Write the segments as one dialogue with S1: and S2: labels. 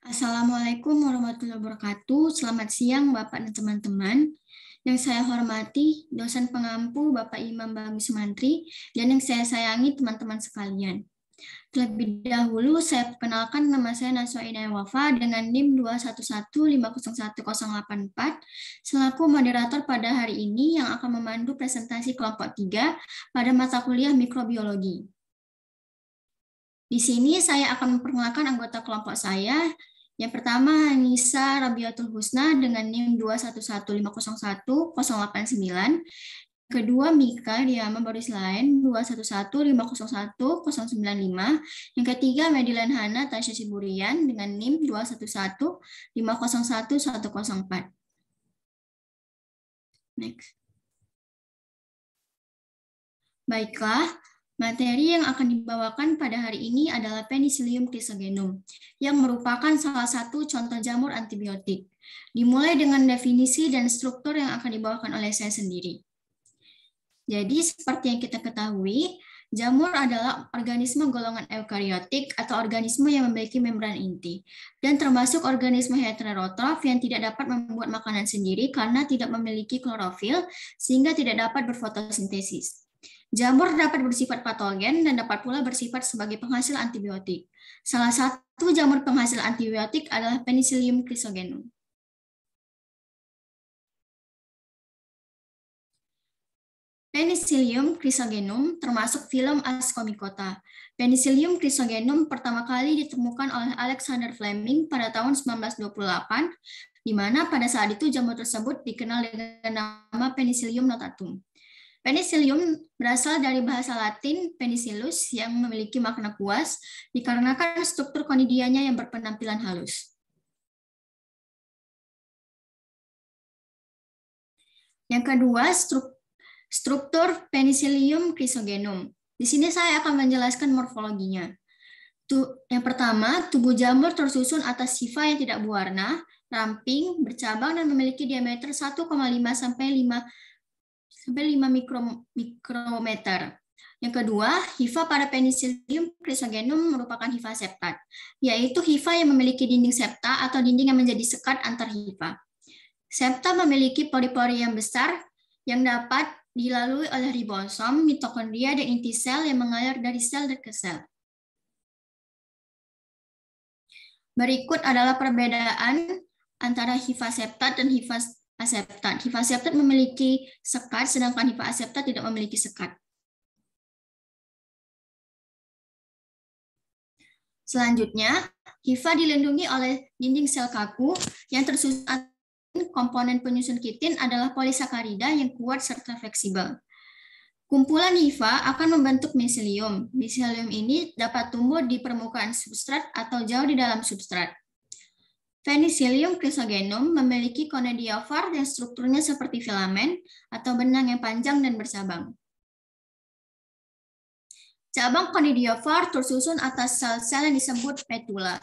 S1: Assalamualaikum warahmatullahi wabarakatuh. Selamat siang Bapak dan teman-teman. Yang saya hormati dosen pengampu Bapak Imam Bagus Mantri dan yang saya sayangi teman-teman sekalian. Terlebih dahulu saya perkenalkan, nama saya Naswa Inaya Wafa dengan NIM 211501084 selaku moderator pada hari ini yang akan memandu presentasi kelompok 3 pada mata kuliah mikrobiologi. Di sini saya akan memperkenalkan anggota kelompok saya. Yang pertama, Nisa Rabiatul Husna dengan NIM 211501089. Kedua, Mika Diama Boris Lain 211501095. Yang ketiga, Medilan Hana Tasya Siburian dengan NIM 211501104. Next. Baiklah, materi yang akan dibawakan pada hari ini adalah Penicillium chrysogenum, yang merupakan salah satu contoh jamur antibiotik. Dimulai dengan definisi dan struktur yang akan dibawakan oleh saya sendiri. Jadi, seperti yang kita ketahui, jamur adalah organisme golongan eukariotik atau organisme yang memiliki membran inti, dan termasuk organisme heterotrof yang tidak dapat membuat makanan sendiri karena tidak memiliki klorofil, sehingga tidak dapat berfotosintesis. Jamur dapat bersifat patogen dan dapat pula bersifat sebagai penghasil antibiotik. Salah satu jamur penghasil antibiotik adalah Penicillium chrysogenum. Penicillium chrysogenum termasuk filum Ascomycota. Penicillium chrysogenum pertama kali ditemukan oleh Alexander Fleming pada tahun 1928, di mana pada saat itu jamur tersebut dikenal dengan nama Penicillium notatum. Penicillium berasal dari bahasa Latin penicillus yang memiliki makna puas dikarenakan struktur konidianya yang berpenampilan halus. Yang kedua, struktur Penicillium chrysogenum. Di sini saya akan menjelaskan morfologinya. Yang pertama, tubuh jamur tersusun atas hifa yang tidak berwarna, ramping, bercabang, dan memiliki diameter 1,5 sampai 5 mikrometer. Yang kedua, hifa pada Penicillium chrysogenum merupakan hifa septat, yaitu hifa yang memiliki dinding septa atau dinding yang menjadi sekat antar hifa. Septa memiliki pori-pori yang besar yang dapat dilalui oleh ribosom, mitokondria, dan inti sel yang mengalir dari sel ke sel. Berikut adalah perbedaan antara hifa septat dan hifa aseptat. Hifa septat memiliki sekat, sedangkan hifa aseptat tidak memiliki sekat. Selanjutnya, hifa dilindungi oleh dinding sel kaku yang tersusun komponen penyusun kitin adalah polisakarida yang kuat serta fleksibel. Kumpulan hifa akan membentuk miselium. Miselium ini dapat tumbuh di permukaan substrat atau jauh di dalam substrat. Penicillium chrysogenum memiliki conidiophore yang strukturnya seperti filamen atau benang yang panjang dan bersabang. Cabang conidiophore tersusun atas sel-sel yang disebut petula.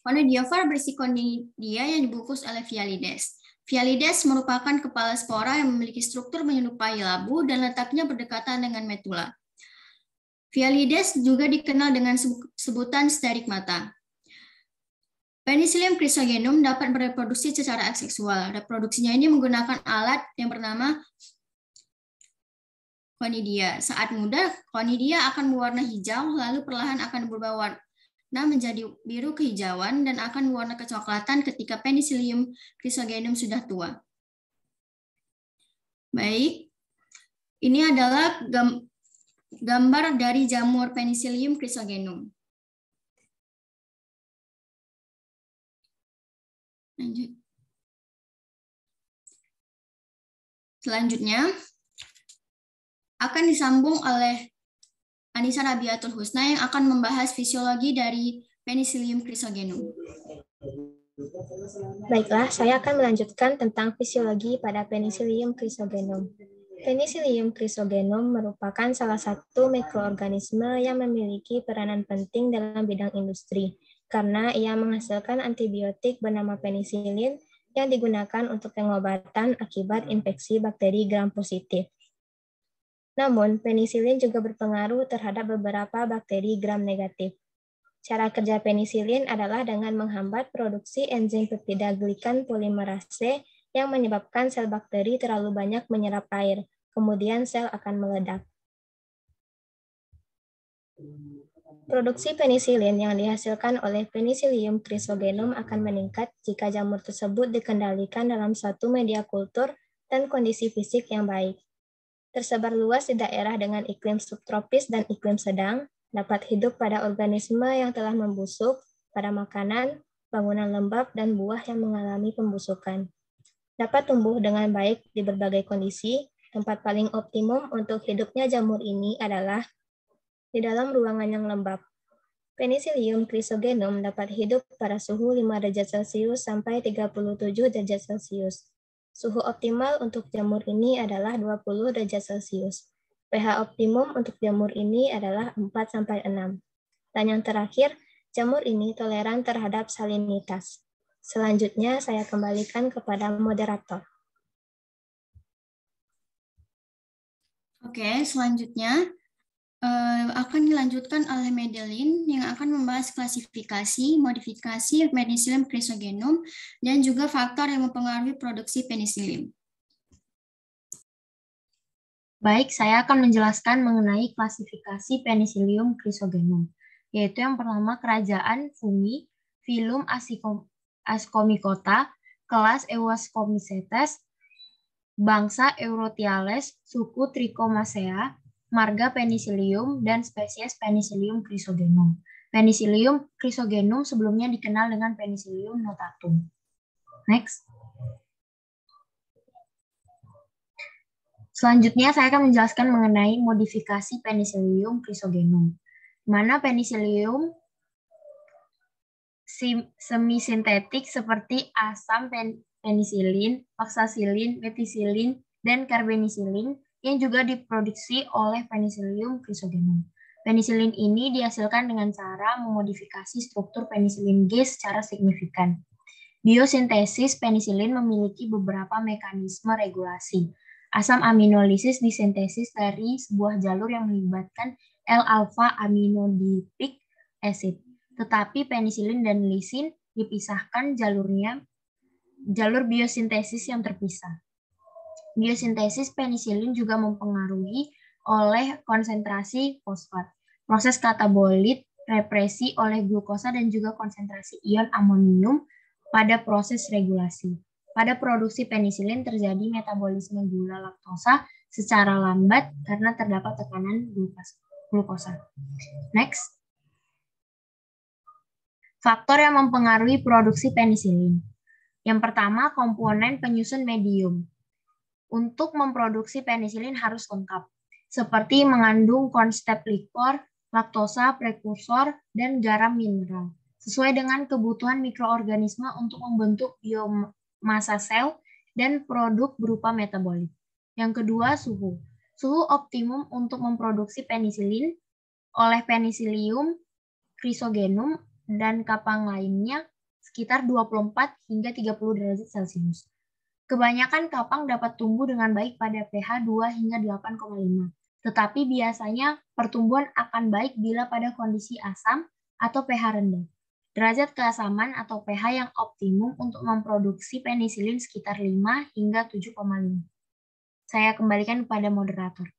S1: Conidiophore berisi conidia yang dibungkus oleh Vialides. Vialides merupakan kepala spora yang memiliki struktur menyerupai labu dan letaknya berdekatan dengan metula. Vialides juga dikenal dengan sebutan sterigmata. Penicillium chrysogenum dapat bereproduksi secara aseksual. Reproduksinya ini menggunakan alat yang bernama conidia. Saat muda, conidia akan berwarna hijau, lalu perlahan akan berubah warna menjadi biru kehijauan dan akan berwarna kecoklatan ketika Penicillium chrysogenum sudah tua. Baik, ini adalah gambar dari jamur Penicillium chrysogenum. Selanjutnya akan disambung oleh Anissa Rabiatul Husna yang akan membahas fisiologi dari Penicillium chrysogenum.
S2: Baiklah, saya akan melanjutkan tentang fisiologi pada Penicillium chrysogenum. Penicillium chrysogenum merupakan salah satu mikroorganisme yang memiliki peranan penting dalam bidang industri, karena ia menghasilkan antibiotik bernama penicillin yang digunakan untuk pengobatan akibat infeksi bakteri gram positif. Namun, penicillin juga berpengaruh terhadap beberapa bakteri gram negatif. Cara kerja penisilin adalah dengan menghambat produksi enzim peptida glikan polimerase yang menyebabkan sel bakteri terlalu banyak menyerap air. Kemudian sel akan meledak. Produksi penisilin yang dihasilkan oleh Penicillium chrysogenum akan meningkat jika jamur tersebut dikendalikan dalam suatu media kultur dan kondisi fisik yang baik. Tersebar luas di daerah dengan iklim subtropis dan iklim sedang, dapat hidup pada organisme yang telah membusuk, pada makanan, bangunan lembab, dan buah yang mengalami pembusukan. Dapat tumbuh dengan baik di berbagai kondisi. Tempat paling optimum untuk hidupnya jamur ini adalah di dalam ruangan yang lembab. Penicillium chrysogenum dapat hidup pada suhu 5 derajat Celcius sampai 37 derajat Celcius. Suhu optimal untuk jamur ini adalah 20 derajat Celcius. pH optimum untuk jamur ini adalah 4-6. Dan yang terakhir, jamur ini toleran terhadap salinitas. Selanjutnya, saya kembalikan kepada moderator.
S1: Oke, selanjutnya akan dilanjutkan oleh Madeline yang akan membahas klasifikasi, modifikasi Penicillium chrysogenum, dan juga faktor yang mempengaruhi produksi penicillin.
S3: Baik, saya akan menjelaskan mengenai klasifikasi Penicillium chrysogenum, yaitu yang pertama kerajaan fungi, filum Ascomycota, kelas Euascomycetes, bangsa Eurothiales, suku Trichomaceae, marga Penicillium, dan spesies Penicillium chrysogenum. Penicillium chrysogenum sebelumnya dikenal dengan Penicillium notatum. Next. Selanjutnya saya akan menjelaskan mengenai modifikasi Penicillium chrysogenum, di mana Penicillium semisintetik seperti asam penisilin, oksasilin, metisilin, dan karbenicillin yang juga diproduksi oleh Penicillium chrysogenum. Penicillin ini dihasilkan dengan cara memodifikasi struktur penicillin G secara signifikan. Biosintesis penicillin memiliki beberapa mekanisme regulasi. Asam aminolisis disintesis dari sebuah jalur yang melibatkan L-alpha aminodipic acid. Tetapi penicillin dan lisin dipisahkan jalur biosintesis yang terpisah. Biosintesis penicillin juga mempengaruhi oleh konsentrasi fosfat, proses katabolit, represi oleh glukosa, dan juga konsentrasi ion amonium pada proses regulasi. Pada produksi penicillin terjadi metabolisme gula laktosa secara lambat karena terdapat tekanan glukosa. Next. Faktor yang mempengaruhi produksi penicillin. Yang pertama, komponen penyusun medium. Untuk memproduksi penicillin harus lengkap, seperti mengandung konsep likor, laktosa, prekursor, dan garam mineral, sesuai dengan kebutuhan mikroorganisme untuk membentuk biomasa sel dan produk berupa metabolit. Yang kedua, suhu. Suhu optimum untuk memproduksi penicillin oleh Penicillium chrysogenum dan kapang lainnya sekitar 24 hingga 30 derajat Celcius. Kebanyakan kapang dapat tumbuh dengan baik pada pH 2 hingga 8,5. Tetapi biasanya pertumbuhan akan baik bila pada kondisi asam atau pH rendah. Derajat keasaman atau pH yang optimum untuk memproduksi penicillin sekitar 5 hingga 7,5. Saya kembalikan kepada moderator.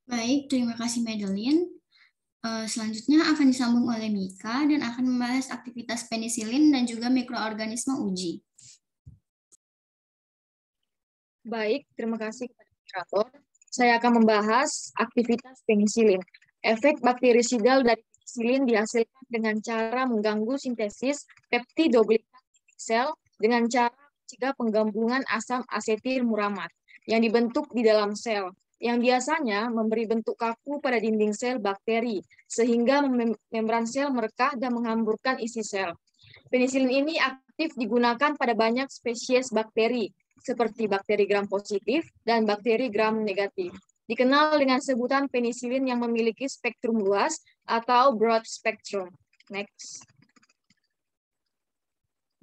S1: Baik, terima kasih Madeline. Selanjutnya akan disambung oleh Mika dan akan membahas aktivitas penicillin dan juga mikroorganisme uji.
S4: Baik, terima kasih kepada moderator. Saya akan membahas aktivitas penicillin. Efek bakterisidal dari penicillin dihasilkan dengan cara mengganggu sintesis peptidoglikan sel dengan cara mencegah penggabungan asam asetil muramat yang dibentuk di dalam sel, yang biasanya memberi bentuk kaku pada dinding sel bakteri, sehingga membran sel merekah dan menghamburkan isi sel. Penicillin ini aktif digunakan pada banyak spesies bakteri, seperti bakteri gram positif dan bakteri gram negatif. Dikenal dengan sebutan penicillin yang memiliki spektrum luas atau broad spectrum. Next.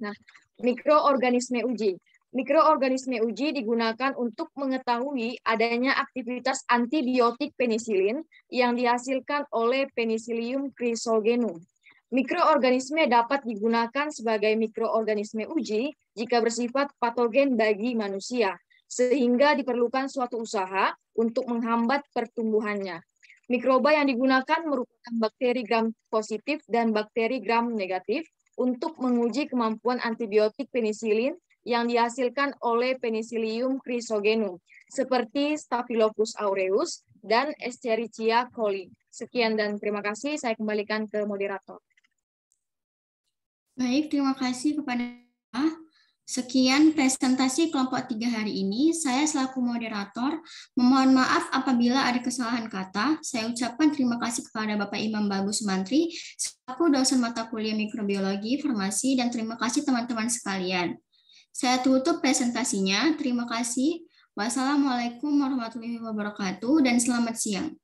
S4: Nah, mikroorganisme uji. Mikroorganisme uji digunakan untuk mengetahui adanya aktivitas antibiotik penisilin yang dihasilkan oleh Penicillium chrysogenum. Mikroorganisme dapat digunakan sebagai mikroorganisme uji jika bersifat patogen bagi manusia, sehingga diperlukan suatu usaha untuk menghambat pertumbuhannya. Mikroba yang digunakan merupakan bakteri gram positif dan bakteri gram negatif untuk menguji kemampuan antibiotik penisilin yang dihasilkan oleh Penicillium chrysogenum, seperti Staphylococcus aureus dan Escherichia coli. Sekian dan terima kasih. Saya kembalikan ke moderator.
S1: Baik, terima kasih kepada sekian presentasi kelompok 3 hari ini. Saya selaku moderator memohon maaf apabila ada kesalahan kata. Saya ucapkan terima kasih kepada Bapak Imam Bagus Mantri selaku dosen mata kuliah mikrobiologi, farmasi, dan terima kasih teman-teman sekalian. Saya tutup presentasinya. Terima kasih. Wassalamualaikum warahmatullahi wabarakatuh dan selamat siang.